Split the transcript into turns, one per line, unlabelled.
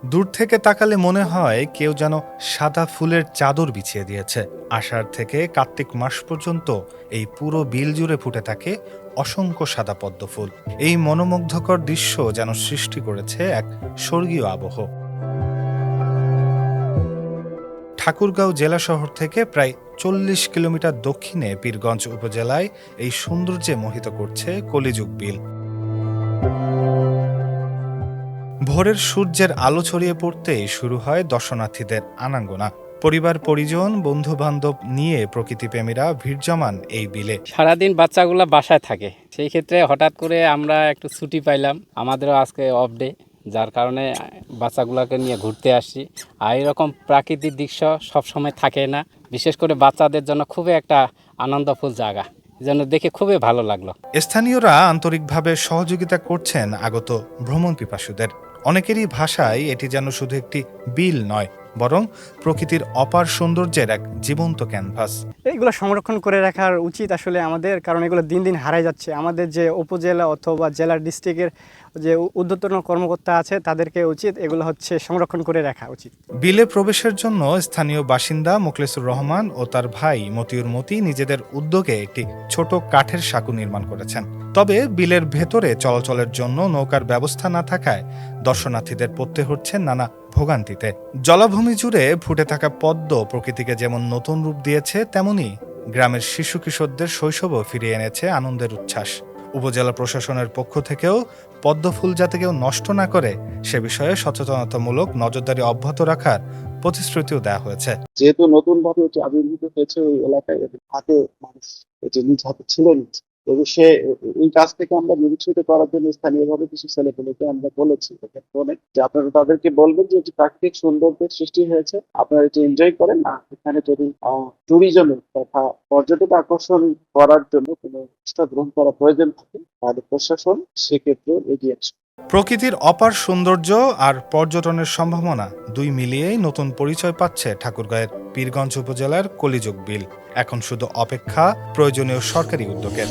দূর থেকে তাকালে মনে হয় কেউ যেন সাদা ফুলের চাদর বিছিয়ে দিয়েছে। আষাঢ় থেকে কার্তিক মাস পর্যন্ত এই পুরো বিল জুড়ে ফুটে থাকে অসংখ্য সাদা পদ্ম ফুল। এই মনোমুগ্ধকর দৃশ্য যেন সৃষ্টি করেছে এক স্বর্গীয় আবহ। ঠাকুরগাঁও জেলা শহর থেকে প্রায় ৪০ কিলোমিটার দক্ষিণে পীরগঞ্জ উপজেলায় এই সৌন্দর্যে মোহিত করছে কলিযুগ বিল। ভোরের সূর্যের আলো ছড়িয়ে পড়তেই শুরু হয় দর্শনার্থীদের আনাগোনা। পরিবার পরিজন বন্ধু বান্ধব নিয়ে প্রকৃতিপ্রেমীরা ভিড় জমান এই বিলে।
সারাদিন বাচ্চাগুলো বাসায় থাকে, সেই ক্ষেত্রে হঠাৎ করে আমরা একটু ছুটি পাইলাম, আমাদেরও আজকে অফ ডে, যার কারণে বাচ্চাগুলোকে নিয়ে ঘুরতে আসছি। আর এরকম প্রাকৃতিক দৃশ্য সবসময় থাকে না, বিশেষ করে বাচ্চাদের জন্য খুবই একটা আনন্দফুল জায়গা, যেন দেখে খুবই ভালো লাগলো।
স্থানীয়রা আন্তরিকভাবে সহযোগিতা করছেন আগত ভ্রমণ পিপাসুদের। অনেকেরই ভাষায় এটি যেন শুধু একটি বিল নয়, বরং প্রকৃতির অপার সৌন্দর্যের এক জীবন্ত ক্যানভাস।
এইগুলো সংরক্ষণ করে রাখার উচিত আসলে আমাদের, কারণ এগুলো দিন দিন হারাই যাচ্ছে। আমাদের যে উপজেলা অথবা জেলার ডিস্ট্রিক্টের যে ঊর্ধ্বতন কর্মকর্তা আছে তাদেরকে উচিত এগুলো সংরক্ষণ করে রাখা উচিত।
বিলে প্রবেশের জন্য স্থানীয় বাসিন্দা মোখলেসুর রহমান ও তার ভাই মতিউর মতি নিজেদের উদ্যোগে একটি ছোট কাঠের সাঁকো নির্মাণ করেছেন। তবে বিলের ভেতরে চলাচলের জন্য নৌকার ব্যবস্থা না থাকায় দর্শনার্থীদের পড়তে হচ্ছে নানা ভোগান্তিতে। জলাভূমি জুড়ে ফুটে থাকা পদ্ম প্রকৃতিকে যেমন নতুন রূপ দিয়েছে, তেমনি গ্রামের শিশু কিশোরদের শৈশবও ফিরিয়ে এনেছে আনন্দের উচ্ছ্বাস। উপজেলা প্রশাসনের পক্ষ থেকেও পদ্ম ফুল যাতে কেউ নষ্ট না করে সে বিষয়ে সচেতনতামূলক নজরদারি অব্যাহত রাখার প্রতিশ্রুতিও দেওয়া হয়েছে।
যেহেতু নতুন ভাবে আবির্ভূত হয়েছে ওই এলাকায়, হাতে মানুষ এটি নিজ হাতে ছিল না, তবে সে এই কাজ থেকে আমরা নিরুৎসাহিত করার জন্য স্থানীয়ভাবে কিছু ছেলেপেলেকে আমরা বলেছি যে আপনারা তাদেরকে বলবেন যে এটি প্রাকৃতিক সৌন্দর্যের সৃষ্টি হয়েছে, আপনারা এটি এনজয় করেন না। এখানে যদি ট্যুরিজমের তথা পর্যটক আকর্ষণ করার জন্য কোনো ব্যবস্থা গ্রহণ করা প্রয়োজন থাকে তাহলে প্রশাসন সেক্ষেত্রে এগিয়ে আসবে।
প্রকৃতির অপার সৌন্দর্য আর পর্যটনের সম্ভাবনা দুই মিলিয়েই নতুন পরিচয় পাচ্ছে ঠাকুরগাঁয়ের পীরগঞ্জ উপজেলার কলিযুগ বিল। এখন শুধু অপেক্ষা প্রয়োজনীয় সরকারি উদ্যোগের।